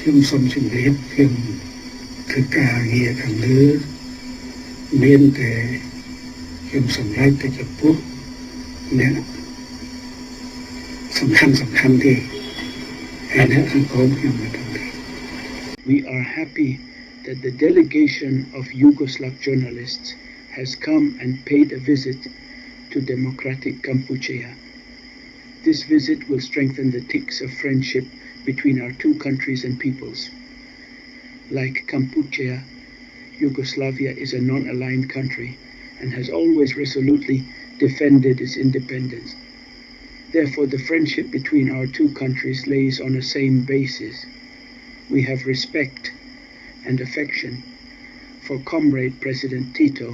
ខ្ញុំសូមជម្រាបខ្ញុំធ្វើការងារខាងលើមានតែខ្ញុំសម្រេចតែចំពោះអ្នកសំខាន់ទេហើយអ្នកសង្គមខ្ញុំមិនដឹងទេ We are happy that the delegation of Yugoslav journalists has come and paid a visit to democratic Cambodia. This visit will strengthen the ticks of friendship between our two countries and peoples. Like Cambodia, Yugoslavia is a non-aligned country and has always resolutely defended its independence. Therefore, the friendship between our two countries lays on the same basis. We have respect and affection for Comrade President Tito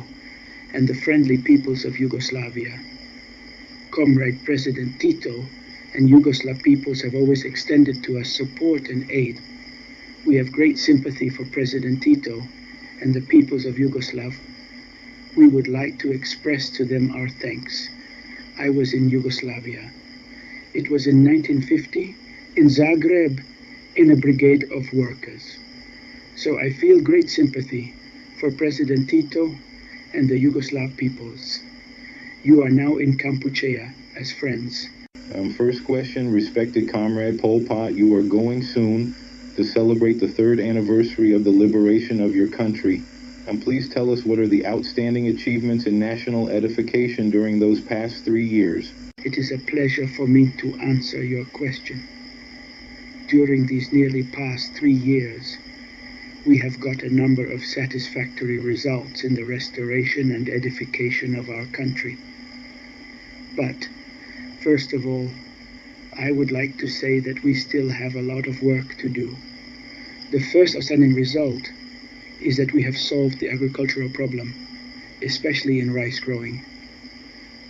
and the friendly peoples of Yugoslavia. Comrade President Tito and Yugoslav peoples have always extended to us support and aid. We have great sympathy for President Tito and the peoples of Yugoslav. We would like to express to them our thanks. I was in Yugoslavia. It was in 1950 in Zagreb in a brigade of workers. So I feel great sympathy for President Tito and the Yugoslav peoples. You are now in Cambodia as friends. First question, respected comrade Pol Pot, you are going soon to celebrate the 3rd anniversary of the liberation of your country. Please tell us what are the outstanding achievements in national edification during those past 3 years. It is a pleasure for me to answer your question. During these nearly past 3 years, we have got a number of satisfactory results in the restoration and edification of our country. But, first of all, I would like to say that we still have a lot of work to do. The first outstanding result is that we have solved the agricultural problem, especially in rice growing.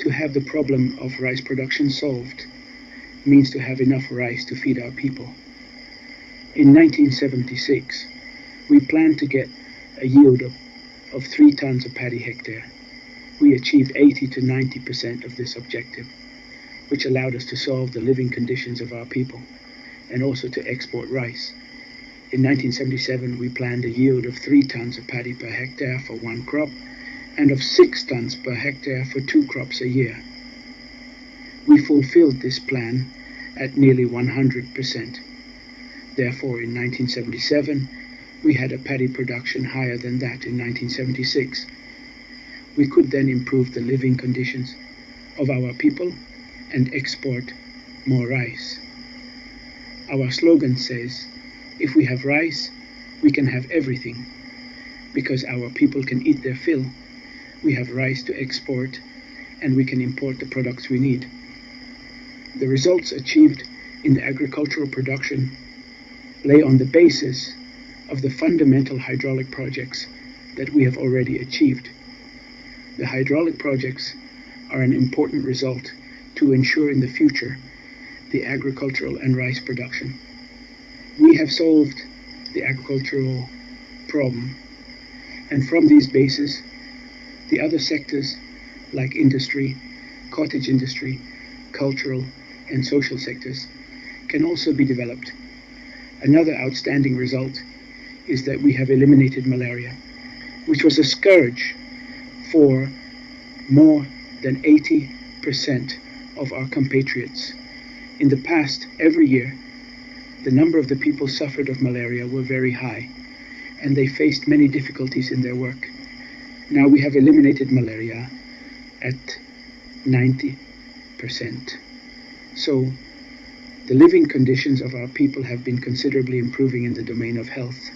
To have the problem of rice production solved means to have enough rice to feed our people. In 1976, we planned to get a yield of 3 tons of paddy hectare. We achieved 80 to 90% of this objective, which allowed us to solve the living conditions of our people and also to export rice. In 1977, we planned a yield of 3 tons of paddy per hectare for 1 crop and of 6 tons per hectare for 2 crops a year. We fulfilled this plan at nearly 100%. Therefore, in 1977, we had a paddy production higher than that in 1976. We could then improve the living conditions of our people and export more rice. Our slogan says, if we have rice, we can have everything. Because our people can eat their fill, we have rice to export and we can import the products we need. The results achieved in the agricultural production lay on the basis of the fundamental hydraulic projects that we have already achieved. The hydraulic projects are an important result to ensure in the future the agricultural and rice production. We have solved the agricultural problem, and from these bases, the other sectors like industry, cottage industry, cultural and social sectors can also be developed. Another outstanding result is that we have eliminated malaria, which was a scourge for more than 80% of our compatriots. In the past, every year, the number of the people suffered of malaria were very high, and they faced many difficulties in their work. Now we have eliminated malaria at 90%. So, the living conditions of our people have been considerably improving in the domain of health.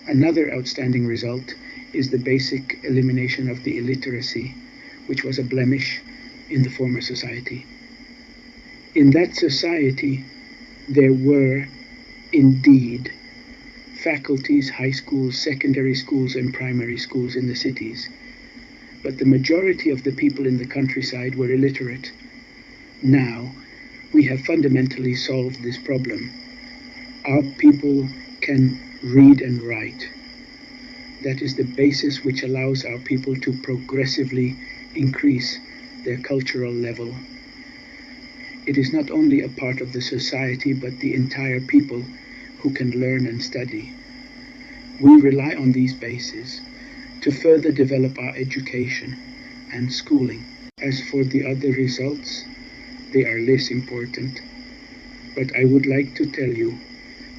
Another outstanding result is the basic elimination of the illiteracy, which was a blemish in the former society. In that society, there were indeed faculties, high schools, secondary schools, and primary schools in the cities. But the majority of the people in the countryside were illiterate. Now, we have fundamentally solved this problem. Our people can read and write. That is the basis which allows our people to progressively increase their cultural level. It is not only a part of the society, but the entire people who can learn and study. We rely on these bases to further develop our education and schooling. As for the other results, they are less important, but I would like to tell you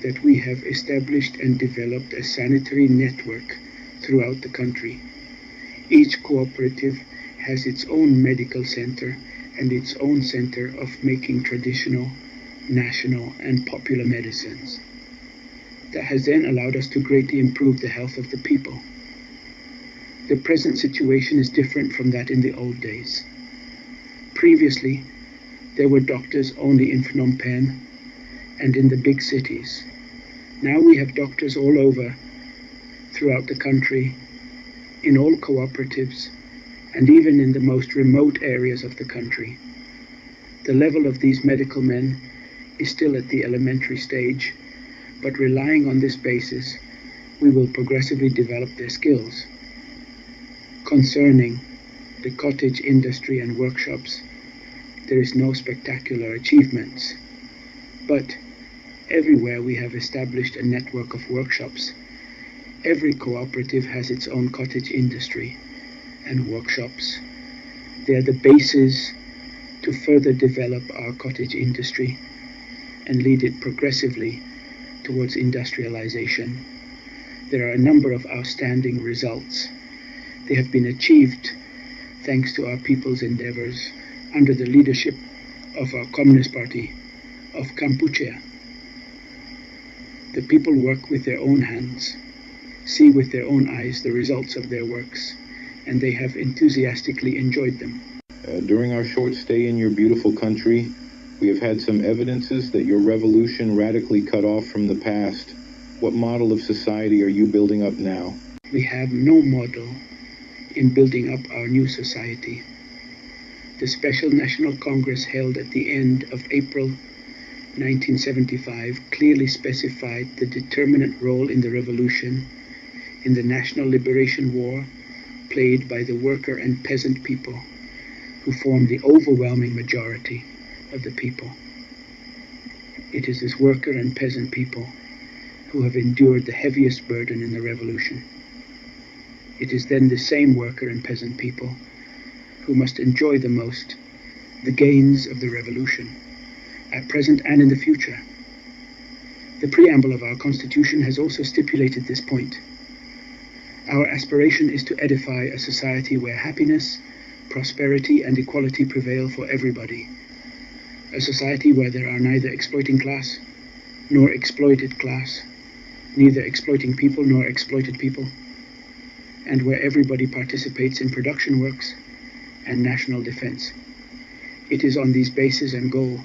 that we have established and developed a sanitary network throughout the country. Each cooperative has its own medical center and its own center of making traditional, national, and popular medicines. That has then allowed us to greatly improve the health of the people. The present situation is different from that in the old days. Previously, there were doctors only in Phnom Penh and in the big cities. Now we have doctors all over, throughout the country, in all cooperatives, and even in the most remote areas of the country. The level of these medical men is still at the elementary stage, but relying on this basis, we will progressively develop their skills. Concerning the cottage industry and workshops, there is no spectacular achievements, but everywhere we have established a network of workshops. Every cooperative has its own cottage industry and workshops. They are the basis to further develop our cottage industry and lead it progressively towards industrialization. There are a number of outstanding results. They have been achieved thanks to our people's endeavors under the leadership of our Communist Party of Cambodia. The people work with their own hands, see with their own eyes the results of their works, and they have enthusiastically enjoyed them. During our short stay in your beautiful country, we have had some evidences that your revolution radically cut off from the past. What model of society are you building up now? We have no model in building up our new society. The Special National Congress held at the end of April 1975 clearly specified the determinant role in the revolution, in the national liberation war, played by the worker and peasant people, who form the overwhelming majority of the people. It is this worker and peasant people who have endured the heaviest burden in the revolution. It is then the same worker and peasant people who must enjoy the most the gains of the revolution, at present and in the future. The preamble of our Constitution has also stipulated this point. Our aspiration is to edify a society where happiness, prosperity, and equality prevail for everybody. A society where there are neither exploiting class nor exploited class, neither exploiting people nor exploited people, and where everybody participates in production works and national defense. It is on these bases and goal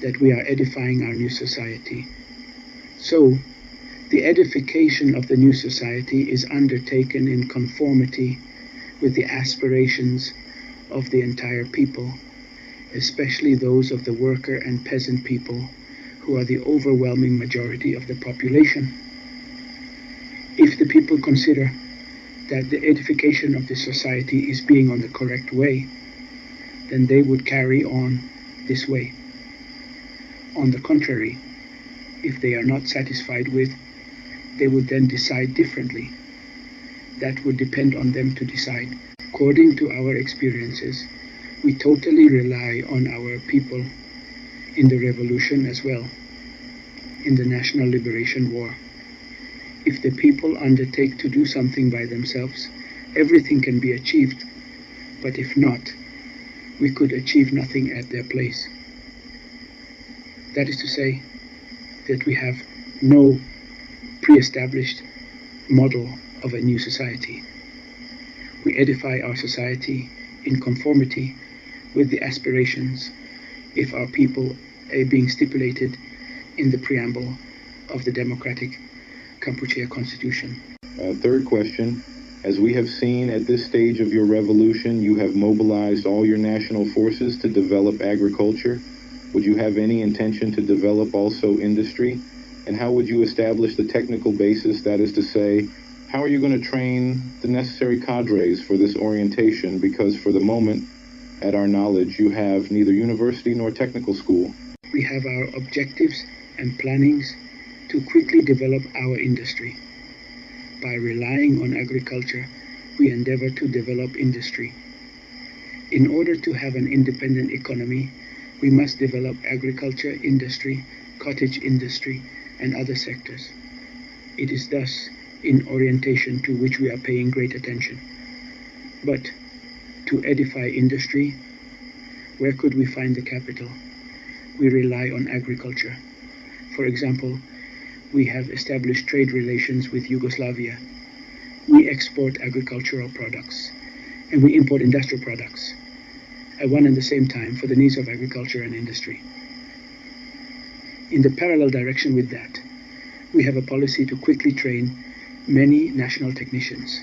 that we are edifying our new society. So, the edification of the new society is undertaken in conformity with the aspirations of the entire people, especially those of the worker and peasant people, who are the overwhelming majority of the population. If the people consider that the edification of the society is being on the correct way, then they would carry on this way. On the contrary, if they are not satisfied with, they would then decide differently. That would depend on them to decide. According to our experiences, we totally rely on our people in the revolution as well, in the national liberation war. If the people undertake to do something by themselves, everything can be achieved. But if not, we could achieve nothing at their place. That is to say, that we have no pre-established model of a new society. We edify our society in conformity with the aspirations of our people being stipulated in the preamble of the democratic Cambodia Constitution. Third question. As we have seen at this stage of your revolution, you have mobilized all your national forces to develop agriculture. Would you have any intention to develop also industry? And how would you establish the technical basis, that is to say, how are you going to train the necessary cadres for this orientation? Because for the moment, at our knowledge, you have neither university nor technical school. We have our objectives and plannings to quickly develop our industry. By relying on agriculture, we endeavor to develop industry. In order to have an independent economy, we must develop agriculture, industry, cottage industry, and other sectors. It is thus in orientation to which we are paying great attention. But to edify industry, where could we find the capital? We rely on agriculture. For example, we have established trade relations with Yugoslavia. We export agricultural products, and we import industrial products at one and the same time for the needs of agriculture and industry. In the parallel direction with that, we have a policy to quickly train many national technicians.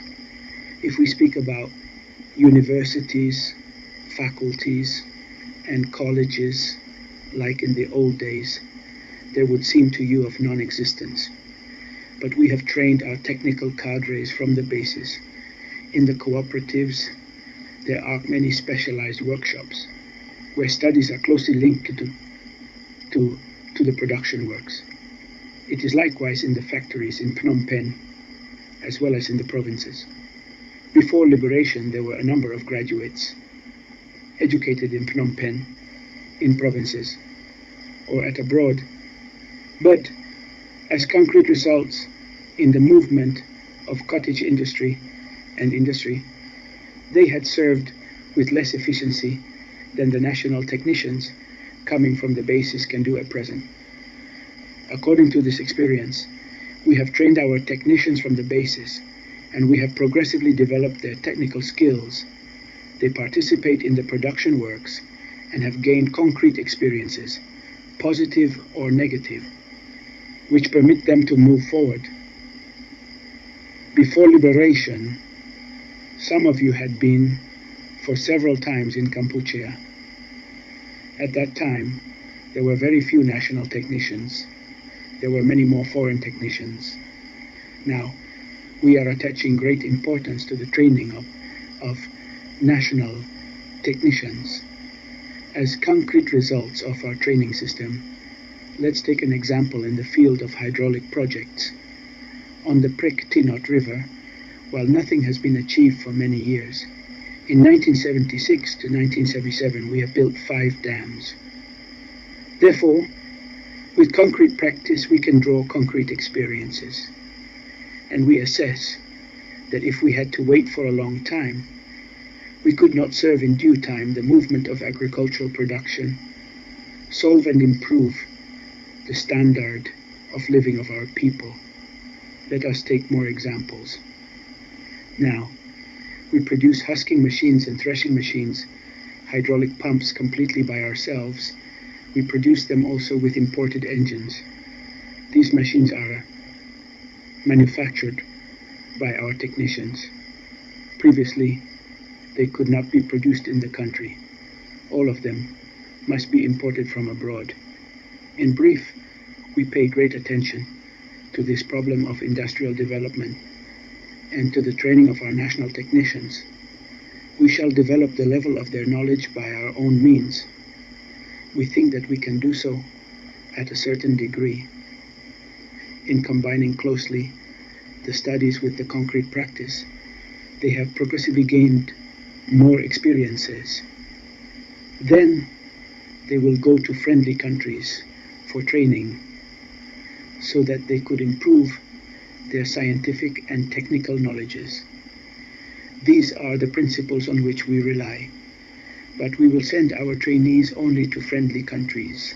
If we speak about universities, faculties, and colleges, like in the old days, there would seem to you of non-existence. But we have trained our technical cadres from the basis. In the cooperatives, there are many specialized workshops where studies are closely linked to the production works. It is likewise in the factories in Phnom Penh, as well as in the provinces. Before liberation, there were a number of graduates educated in Phnom Penh, in provinces, or at abroad. But as concrete results in the movement of cottage industry and industry, they had served with less efficiency than the national technicians coming from the bases can do at present. According to this experience, we have trained our technicians from the bases, and we have progressively developed their technical skills. They participate in the production works and have gained concrete experiences, positive or negative, which permit them to move forward. Before liberation, some of you had been for several times in Kampuchea. At that time, there were very few national technicians. There were many more foreign technicians. Now, we are attaching great importance to the training of national technicians. As concrete results of our training system, let's take an example in the field of hydraulic projects. On the Prek Tinot River, while nothing has been achieved for many years, in 1976 to 1977 we have built 5 dams. Therefore, with concrete practice we can draw concrete experiences. And we assess that if we had to wait for a long time, we could not serve in due time the movement of agricultural production, solve and improve the standard of living of our people. Let us take more examples. Now, we produce husking machines and threshing machines, hydraulic pumps completely by ourselves. We produce them also with imported engines. These machines are manufactured by our technicians. Previously, they could not be produced in the country. All of them must be imported from abroad. In brief, we pay great attention to this problem of industrial development and to the training of our national technicians. We shall develop the level of their knowledge by our own means. We think that we can do so at a certain degree. In combining closely the studies with the concrete practice, they have progressively gained more experiences. Then they will go to friendly countries for training so that they could improve their scientific and technical knowledges. These are the principles on which we rely, but we will send our trainees only to friendly countries.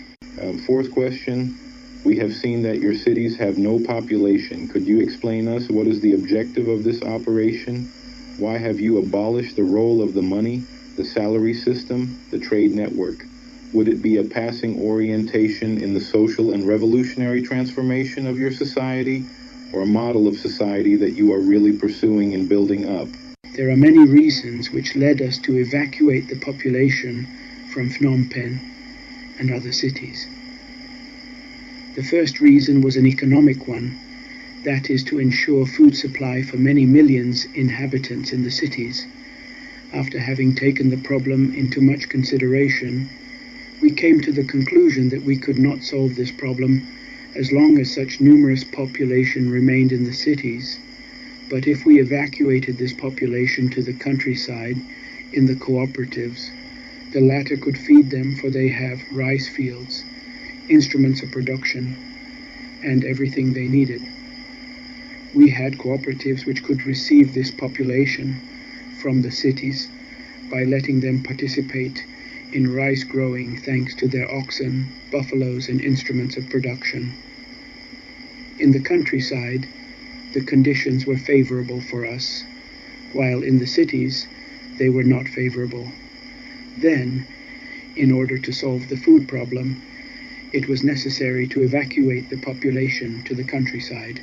Fourth question. We have seen that your cities have no population. Could you explain us what is the objective of this operation? Why have you abolished the role of the money, the salary system, the trade network? Would it be a passing orientation in the social and revolutionary transformation of your society, or a model of society that you are really pursuing and building up? There are many reasons which led us to evacuate the population from Phnom Penh and other cities. The first reason was an economic one, that is to ensure food supply for many millions inhabitants in the cities. After having taken the problem into much consideration, we came to the conclusion that we could not solve this problem as long as such numerous population remained in the cities, but if we evacuated this population to the countryside in the cooperatives, the latter could feed them, for they have rice fields, instruments of production, and everything they needed. We had cooperatives which could receive this population from the cities by letting them participate in rice growing thanks to their oxen, buffaloes, and instruments of production. In the countryside, the conditions were favorable for us, while in the cities they were not favorable. Then, in order to solve the food problem, it was necessary to evacuate the population to the countryside.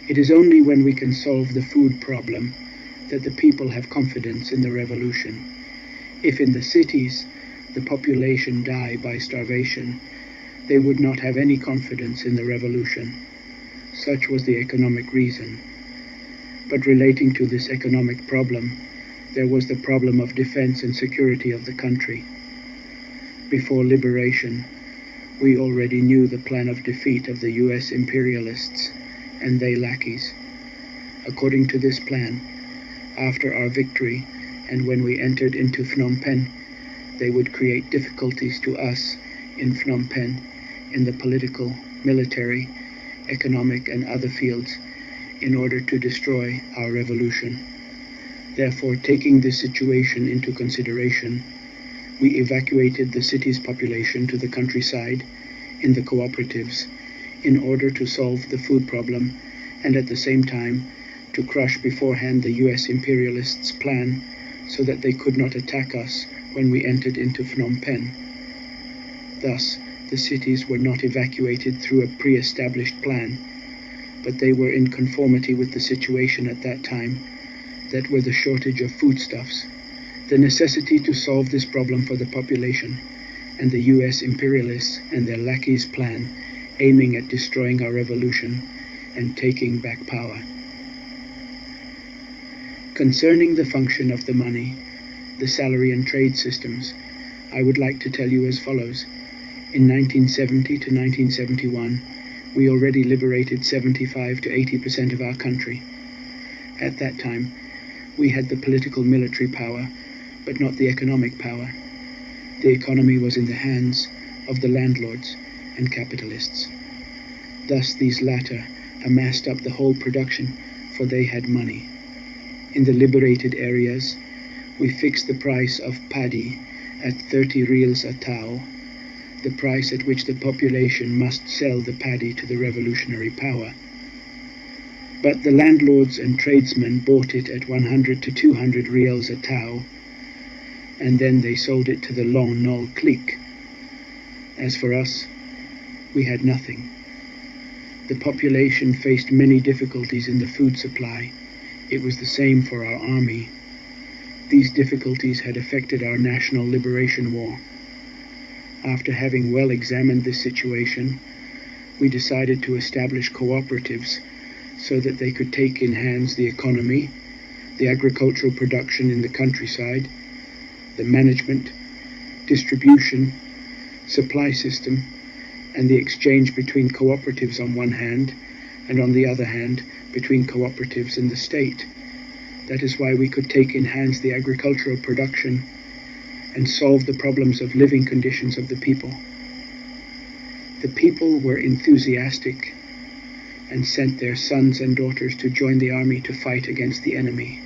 It is only when we can solve the food problem that the people have confidence in the revolution. If in the cities the population die by starvation, they would not have any confidence in the revolution. Such was the economic reason. But relating to this economic problem, there was the problem of defense and security of the country. Before liberation, we already knew the plan of defeat of the US imperialists and their lackeys. According to this plan, after our victory and when we entered into Phnom Penh, they would create difficulties to us in Phnom Penh in the political, military, economic, and other fields in order to destroy our revolution. Therefore, taking this situation into consideration, we evacuated the city's population to the countryside in the cooperatives in order to solve the food problem and at the same time to crush beforehand the US imperialists' plan so that they could not attack us when we entered into Phnom Penh. Thus, the cities were not evacuated through a pre-established plan, but they were in conformity with the situation at that time, that were the shortage of foodstuffs, the necessity to solve this problem for the population, and the US imperialists and their lackeys' plan aiming at destroying our revolution and taking back power. Concerning the function of the money, the salary and trade systems, I would like to tell you as follows. In 1970 to 1971, we already liberated 75 to 80% of our country. At that time, we had the political military power, but not the economic power. The economy was in the hands of the landlords and capitalists. Thus these latter amassed up the whole production, for they had money. In the liberated areas, we fixed the price of paddy at 30 reals a tau, the price at which the population must sell the paddy to the revolutionary power. But the landlords and tradesmen bought it at 100 to 200 reals a tau, and then they sold it to the Lon Nol clique. As for us, we had nothing. The population faced many difficulties in the food supply. It was the same for our army. These difficulties had affected our national liberation war. After having well examined this situation, we decided to establish cooperatives so that they could take in hands the economy, the agricultural production in the countryside, the management, distribution, supply system, and the exchange between cooperatives on one hand, and on the other hand, between cooperatives and the state. That is why we could take in hands the agricultural production and solve the problems of living conditions of the people. The people were enthusiastic and sent their sons and daughters to join the army to fight against the enemy.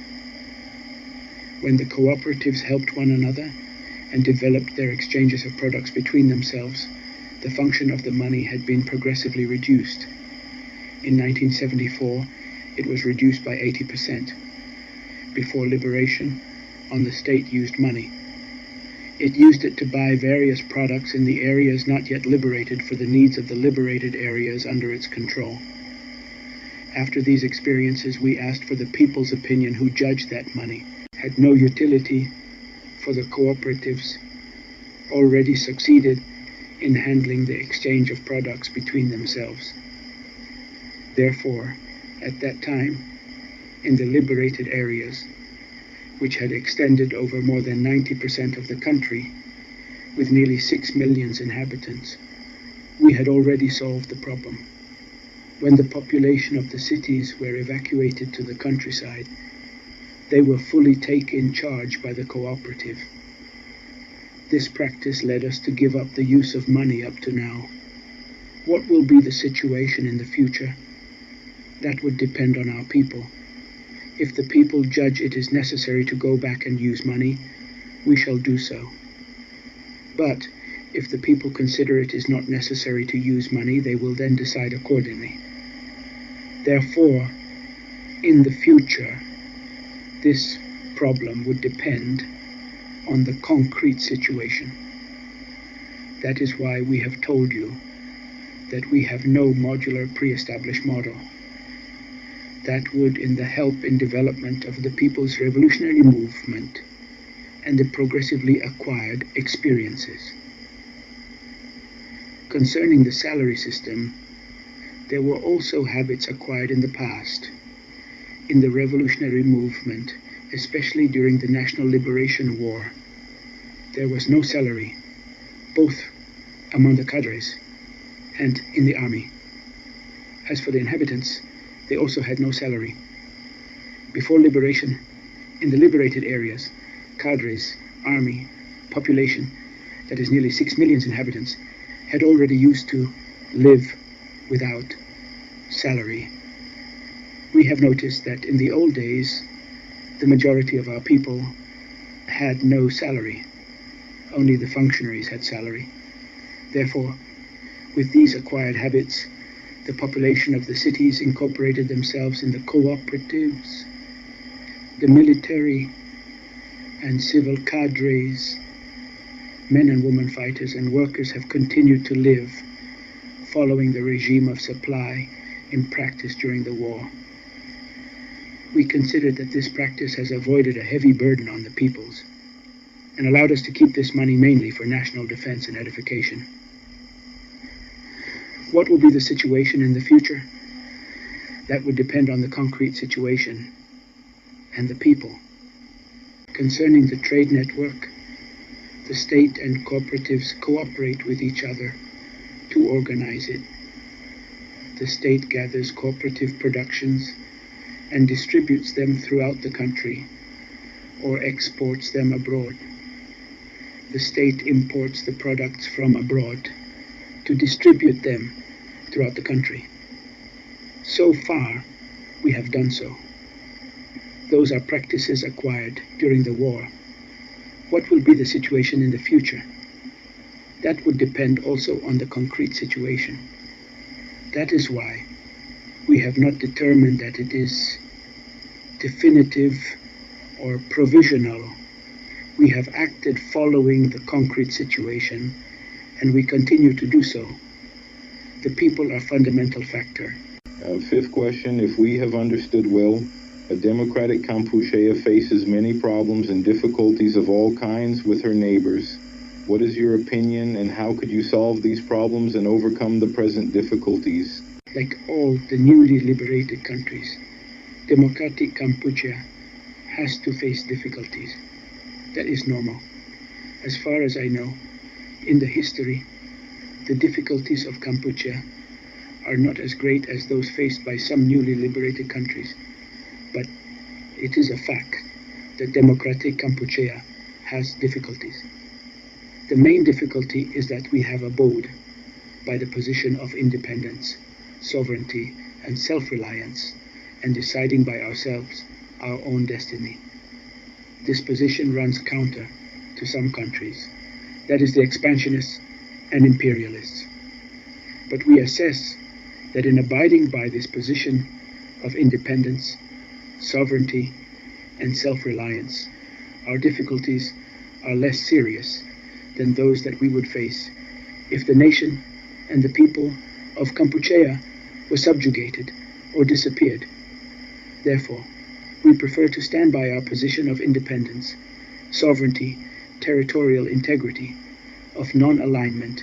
When the cooperatives helped one another and developed their exchanges of products between themselves, the function of the money had been progressively reduced. In 1974, it was reduced by 80%. Before liberation, the state used money. It used it to buy various products in the areas not yet liberated for the needs of the liberated areas under its control. After these experiences, we asked for the people's opinion who judged that money. Had no utility, for the cooperatives already succeeded in handling the exchange of products between themselves. Therefore, at that time, in the liberated areas, which had extended over more than 90% of the country, with nearly 6 million inhabitants, We had already solved the problem. When the population of the cities were evacuated to the countryside, they were fully taken in charge by the cooperative. This practice led us to give up the use of money up to now. What will be the situation in the future? That would depend on our people. If the people judge it is necessary to go back and use money, we shall do so. But if the people consider it is not necessary to use money, they will then decide accordingly. Therefore, in the future, this problem would depend on the concrete situation. That is why we have told you that we have no modular pre-established model. That would, in the help in development of the people's revolutionary movement and the progressively acquired experiences. Concerning the salary system, there were also habits acquired in the past. In the revolutionary movement, especially during the National Liberation War, there was no salary, both among the cadres and in the army. As for the inhabitants, they also had no salary. Before liberation, in the liberated areas, cadres, army, population, that is nearly 6 million inhabitants, had already used to live without salary. We have noticed that in the old days, the majority of our people had no salary. Only the functionaries had salary. Therefore, with these acquired habits, the population of the cities incorporated themselves in the cooperatives. The military and civil cadres, men and women fighters and workers have continued to live following the regime of supply in practice during the war. We consider that this practice has avoided a heavy burden on the peoples and allowed us to keep this money mainly for national defense and edification. What will be the situation in the future? That would depend on the concrete situation and the people. Concerning the trade network, the state and cooperatives cooperate with each other to organize it. The state gathers cooperative productions and distributes them throughout the country or exports them abroad. The state imports the products from abroad to distribute them throughout the country. So far, we have done so. Those are practices acquired during the war. What will be the situation in the future? That would depend also on the concrete situation. That is why we have not determined that it is definitive or provisional. We have acted following the concrete situation, and we continue to do so. The people are a fundamental factor. Fifth question, if we have understood well, a democratic Kampuchea faces many problems and difficulties of all kinds with her neighbors. What is your opinion, and how could you solve these problems and overcome the present difficulties? Like all the newly liberated countries, democratic Kampuchea has to face difficulties. That is normal. As far as I know, in the history, the difficulties of Kampuchea are not as great as those faced by some newly liberated countries. But it is a fact that democratic Kampuchea has difficulties. The main difficulty is that we have abode by the position of independence, sovereignty, and self-reliance, and deciding by ourselves our own destiny. This position runs counter to some countries, that is the expansionists and imperialists. But we assess that in abiding by this position of independence, sovereignty, and self-reliance, our difficulties are less serious than those that we would face if the nation and the people of Kampuchea were subjugated or disappeared. Therefore, we prefer to stand by our position of independence, sovereignty, territorial integrity, of non-alignment,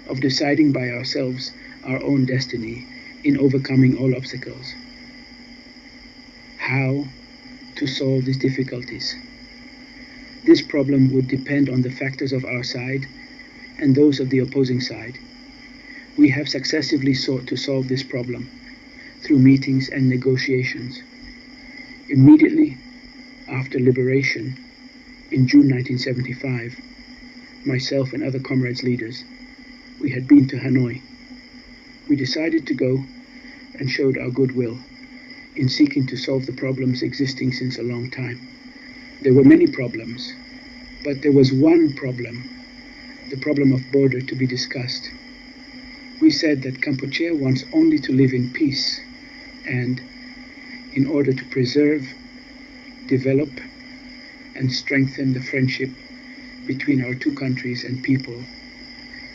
of deciding by ourselves our own destiny in overcoming all obstacles. How to solve these difficulties? This problem would depend on the factors of our side and those of the opposing side. We have successively sought to solve this problem through meetings and negotiations. Immediately after liberation, in June 1975, myself and other comrades leaders, we had been to Hanoi. We decided to go and showed our goodwill in seeking to solve the problems existing since a long time. There were many problems, but there was one problem, the problem of border, to be discussed. We said that Kampuchea wants only to live in peace, and in order to preserve, develop, and strengthen the friendship between our two countries and people,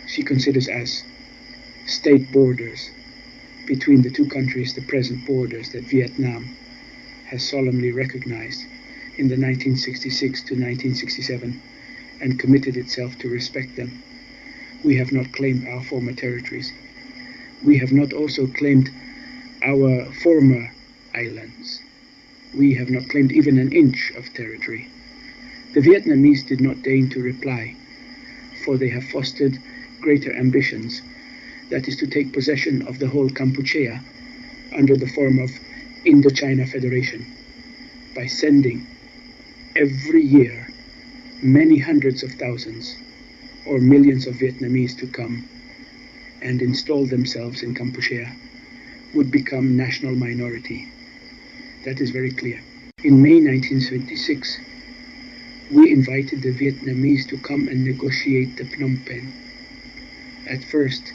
she considers as state borders between the two countries, the present borders that Vietnam has solemnly recognized in the 1966 to 1967 and committed itself to respect them. We have not claimed our former territories. We have not also claimed our former islands. We have not claimed even an inch of territory. The Vietnamese did not deign to reply, for they have fostered greater ambitions, that is to take possession of the whole Kampuchea under the form of Indochina Federation, by sending every year many hundreds of thousands or millions of Vietnamese to come and install themselves in Kampuchea, would become national minority. That is very clear. In May 1976, we invited the Vietnamese to come and negotiate the Phnom Penh. At first,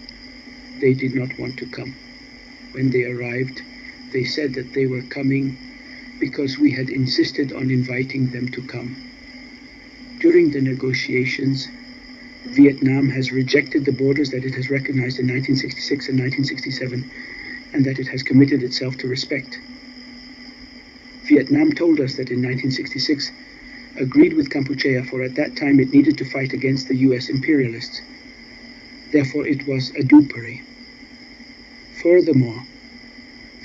they did not want to come. When they arrived, they said that they were coming because we had insisted on inviting them to come. During the negotiations, Vietnam has rejected the borders that it has recognized in 1966 and 1967, and that it has committed itself to respect. Vietnam told us that in 1966 agreed with Kampuchea, for at that time it needed to fight against the US imperialists. Therefore it was a dupery. Furthermore,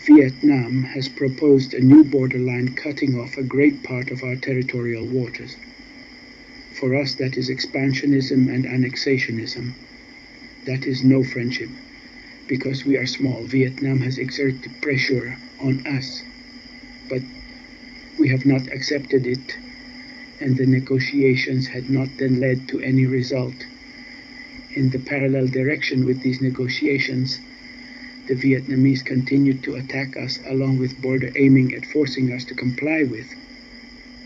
Vietnam has proposed a new borderline cutting off a great part of our territorial waters. For us, that is expansionism and annexationism. That is no friendship, because we are small. Vietnam has exerted pressure on us, but we have not accepted it, and the negotiations had not then led to any result. In the parallel direction with these negotiations, the Vietnamese continued to attack us along with border aiming at forcing us to comply with.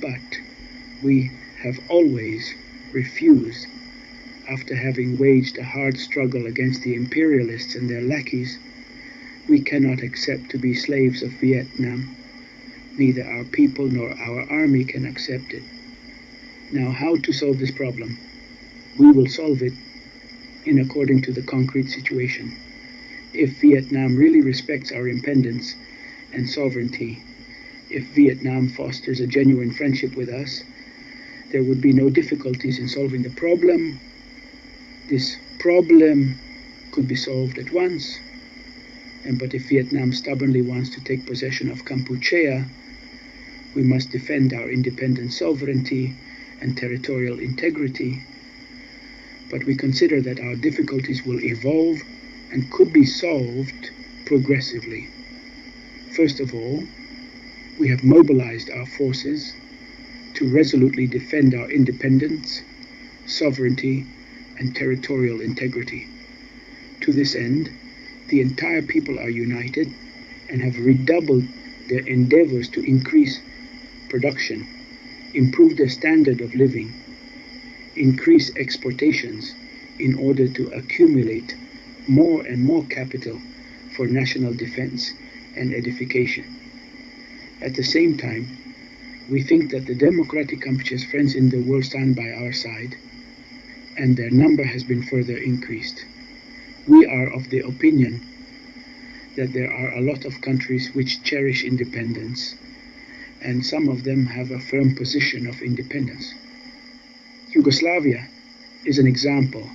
But we have always refused, after having waged a hard struggle against the imperialists and their lackeys. We cannot accept to be slaves of Vietnam. Neither our people nor our army can accept it. Now, how to solve this problem? We will solve it in according to the concrete situation. If Vietnam really respects our independence and sovereignty, if Vietnam fosters a genuine friendship with us, there would be no difficulties in solving the problem. This problem could be solved at once. But if Vietnam stubbornly wants to take possession of Kampuchea, we must defend our independent sovereignty and territorial integrity. But we consider that our difficulties will evolve and could be solved progressively. First of all, we have mobilized our forces to resolutely defend our independence, sovereignty, and territorial integrity. To this end, the entire people are united and have redoubled their endeavors to increase production, improve their standard of living, increase exportations in order to accumulate more and more capital for national defense and edification. At the same time, we think that the democratic Kampuchea's friends in the world stand by our side, and their number has been further increased. We are of the opinion that there are a lot of countries which cherish independence, and some of them have a firm position of independence. Yugoslavia is an example.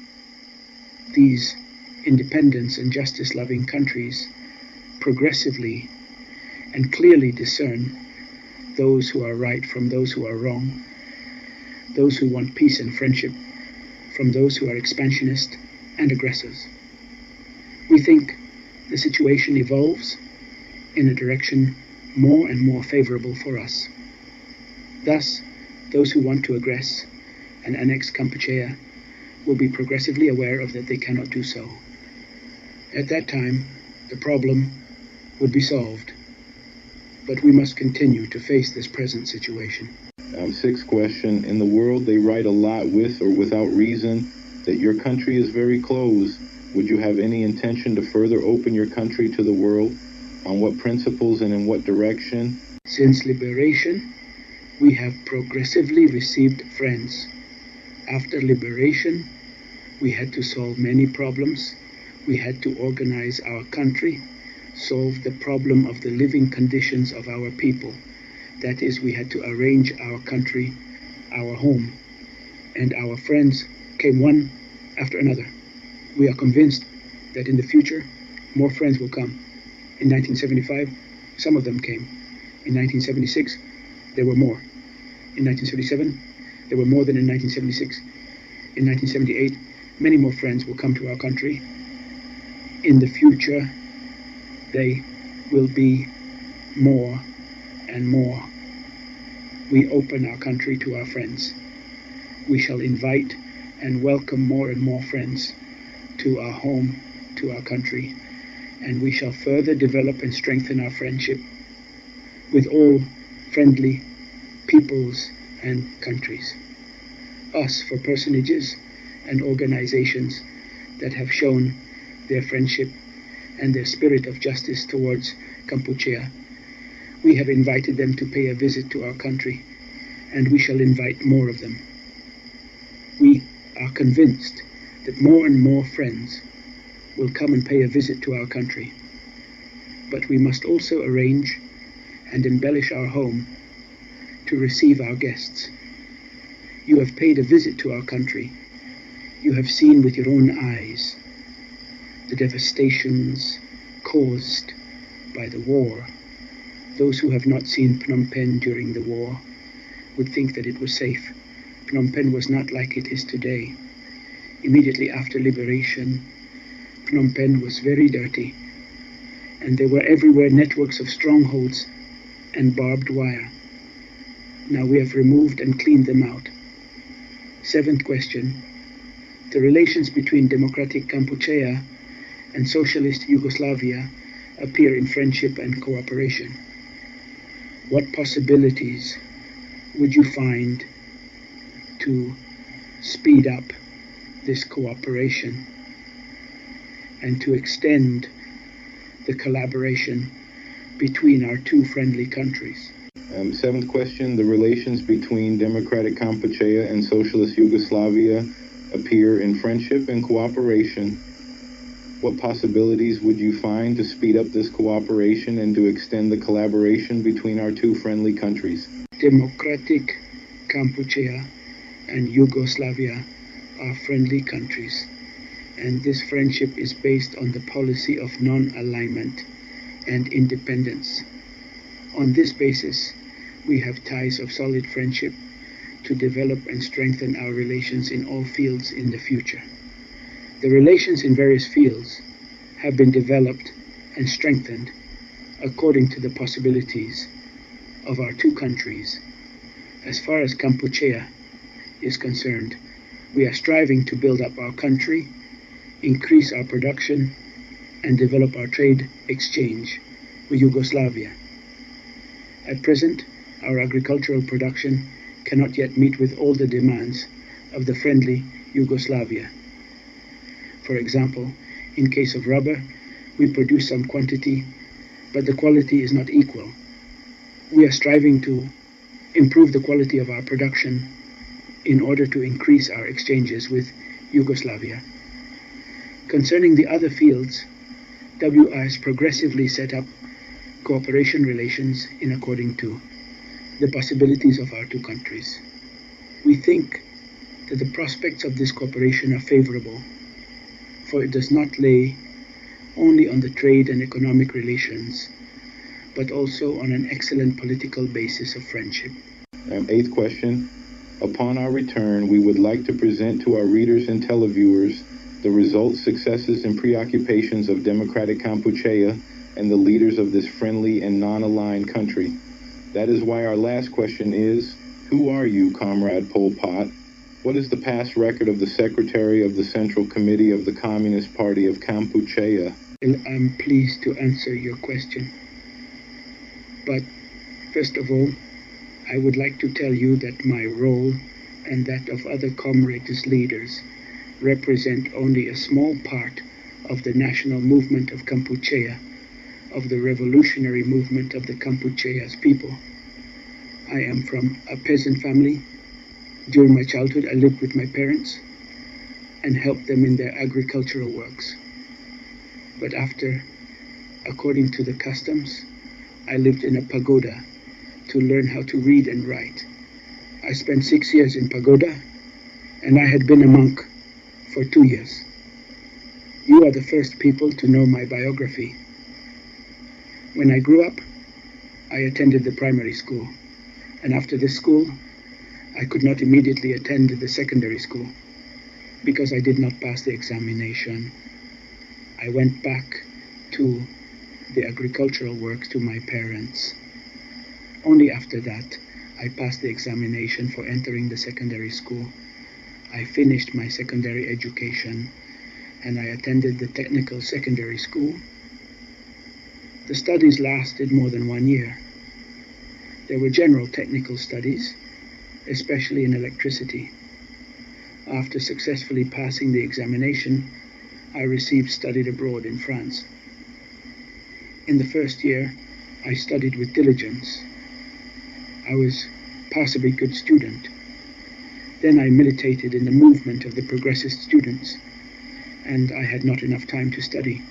These independence and justice-loving countries progressively and clearly discern those who are right from those who are wrong, those who want peace and friendship from those who are expansionist and aggressors. We think the situation evolves in a direction more and more favorable for us. Thus, those who want to aggress and annex Kampuchea will be progressively aware of that they cannot do so. At that time, the problem would be solved, but we must continue to face this present situation. Sixth question. In the world, they write a lot with or without reason that your country is very closed. Would you have any intention to further open your country to the world? On what principles and in what direction? Since liberation, we have progressively received friends. After liberation, we had to solve many problems. We had to organize our country, solve the problem of the living conditions of our people. That is, we had to arrange our country, our home, and our friends came one after another. We are convinced that in the future, more friends will come. In 1975, some of them came. In 1976, there were more. In 1977, there were more than in 1976. In 1978, many more friends will come to our country. In the future, they will be more and more. We open our country to our friends. We shall invite and welcome more and more friends to our home, to our country, and we shall further develop and strengthen our friendship with all friendly peoples and countries. Us for personages and organizations that have shown their friendship and their spirit of justice towards Kampuchea. We have invited them to pay a visit to our country, and we shall invite more of them. We are convinced that more and more friends will come and pay a visit to our country. But we must also arrange and embellish our home to receive our guests. You have paid a visit to our country. You have seen with your own eyes the devastations caused by the war. Those who have not seen Phnom Penh during the war would think that it was safe. Phnom Penh was not like it is today. Immediately after liberation, Phnom Penh was very dirty, and there were everywhere networks of strongholds and barbed wire. Now we have removed and cleaned them out. Seventh question. The relations between democratic Kampuchea and socialist Yugoslavia appear in friendship and cooperation. What possibilities would you find to speed up this cooperation and to extend the collaboration between our two friendly countries? Seventh question. The relations between democratic Kampuchea and socialist Yugoslavia appear in friendship and cooperation. What possibilities would you find to speed up this cooperation and to extend the collaboration between our two friendly countries? Democratic Kampuchea and Yugoslavia are friendly countries, and this friendship is based on the policy of non-alignment and independence. On this basis, we have ties of solid friendship to develop and strengthen our relations in all fields in the future. The relations in various fields have been developed and strengthened according to the possibilities of our two countries. As far as Kampuchea is concerned, we are striving to build up our country, increase our production, and develop our trade exchange with Yugoslavia. At present, our agricultural production cannot yet meet with all the demands of the friendly Yugoslavia. For example, in case of rubber, we produce some quantity, but the quality is not equal. We are striving to improve the quality of our production in order to increase our exchanges with Yugoslavia. Concerning the other fields, WR has progressively set up cooperation relations in according to the possibilities of our two countries. We think that the prospects of this cooperation are favorable, for it does not lay only on the trade and economic relations, but also on an excellent political basis of friendship. Eighth question. Upon our return, we would like to present to our readers and televiewers the results, successes, and preoccupations of democratic Kampuchea and the leaders of this friendly and non-aligned country. That is why our last question is, who are you, Comrade Pol Pot? What is the past record of the Secretary of the Central Committee of the Communist Party of Kampuchea? I'm pleased to answer your question. But first of all, I would like to tell you that my role and that of other comrades leaders represent only a small part of the national movement of Kampuchea, of the revolutionary movement of the Kampuchea's people. I am from a peasant family. During my childhood, I lived with my parents and helped them in their agricultural works. But after, according to the customs, I lived in a pagoda to learn how to read and write. I spent 6 years in pagoda, and I had been a monk for 2 years. You are the first people to know my biography. When I grew up, I attended the primary school, and after this school, I could not immediately attend the secondary school because I did not pass the examination. I went back to the agricultural work to my parents. Only after that, I passed the examination for entering the secondary school. I finished my secondary education and I attended the technical secondary school. The studies lasted more than 1 year. There were general technical studies, especially in electricity. After successfully passing the examination, I received studied abroad in France. In the first year, I studied with diligence. I was passably good student. Then I militated in the movement of the progressist students, and I had not enough time to study.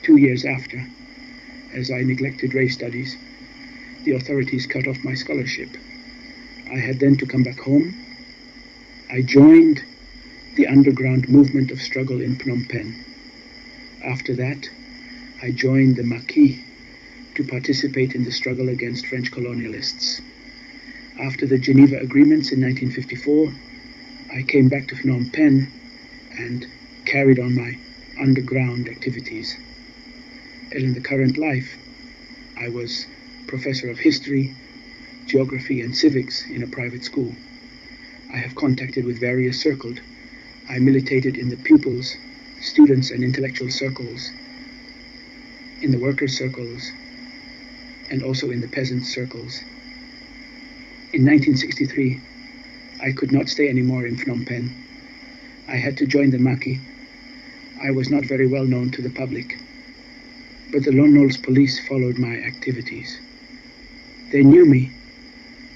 2 years after, as I neglected race studies, the authorities cut off my scholarship. I had then to come back home. I joined the underground movement of struggle in Phnom Penh. After that, I joined the Maquis to participate in the struggle against French colonialists. After the Geneva Agreements in 1954, I came back to Phnom Penh and carried on my underground activities. And in the current life, I was professor of history, geography, and civics in a private school. I have contacted with various circles. I militated in the pupils, students, and intellectual circles, in the workers' circles, and also in the peasant circles. In 1963, I could not stay anymore in Phnom Penh. I had to join the Maquis. I was not very well known to the public, but the Lon Nol's police followed my activities. They knew me,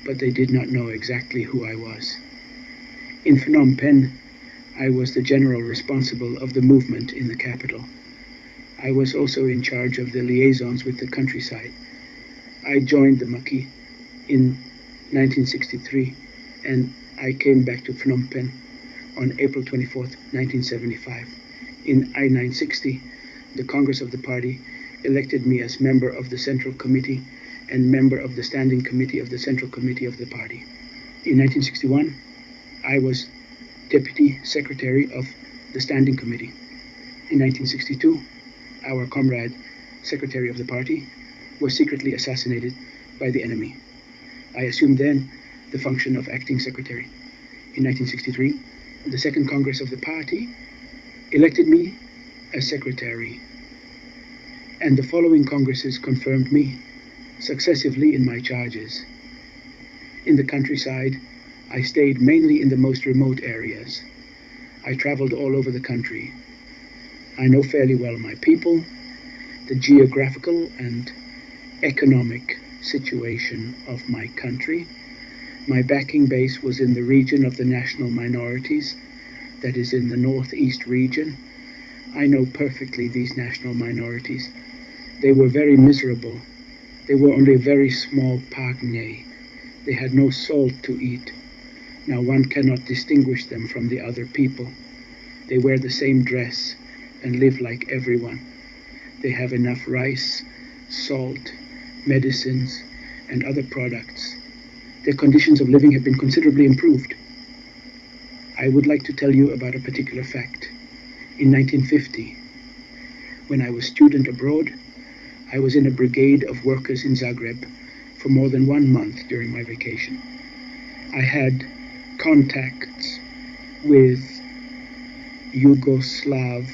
but they did not know exactly who I was. In Phnom Penh, I was the general responsible of the movement in the capital. I was also in charge of the liaisons with the countryside. I joined the Maquis in 1963, and I came back to Phnom Penh on April 24th, 1975. In I-960, the Congress of the party elected me as member of the Central Committee and member of the Standing Committee of the Central Committee of the party. In 1961, I was Deputy Secretary of the Standing Committee. In 1962, our comrade, Secretary of the party, was secretly assassinated by the enemy. I assumed then the function of acting secretary. In 1963, the Second Congress of the party elected me as secretary, and the following congresses confirmed me successively in my charges. In the countryside, I stayed mainly in the most remote areas. I traveled all over the country. I know fairly well my people, the geographical and economic situation of my country. My backing base was in the region of the national minorities, that is in the northeast region. I know perfectly these national minorities. They were very miserable. They were only a very small pagné. They had no salt to eat. Now one cannot distinguish them from the other people. They wear the same dress and live like everyone. They have enough rice, salt, medicines, and other products. Their conditions of living have been considerably improved. I would like to tell you about a particular fact. In 1950, when I was student abroad, I was in a brigade of workers in Zagreb for more than 1 month during my vacation. I had contacts with Yugoslav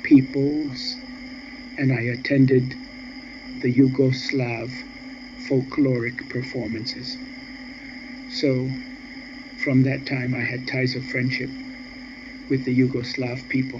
peoples, and I attended the Yugoslav folkloric performances. So from that time I had ties of friendship with the Yugoslav people.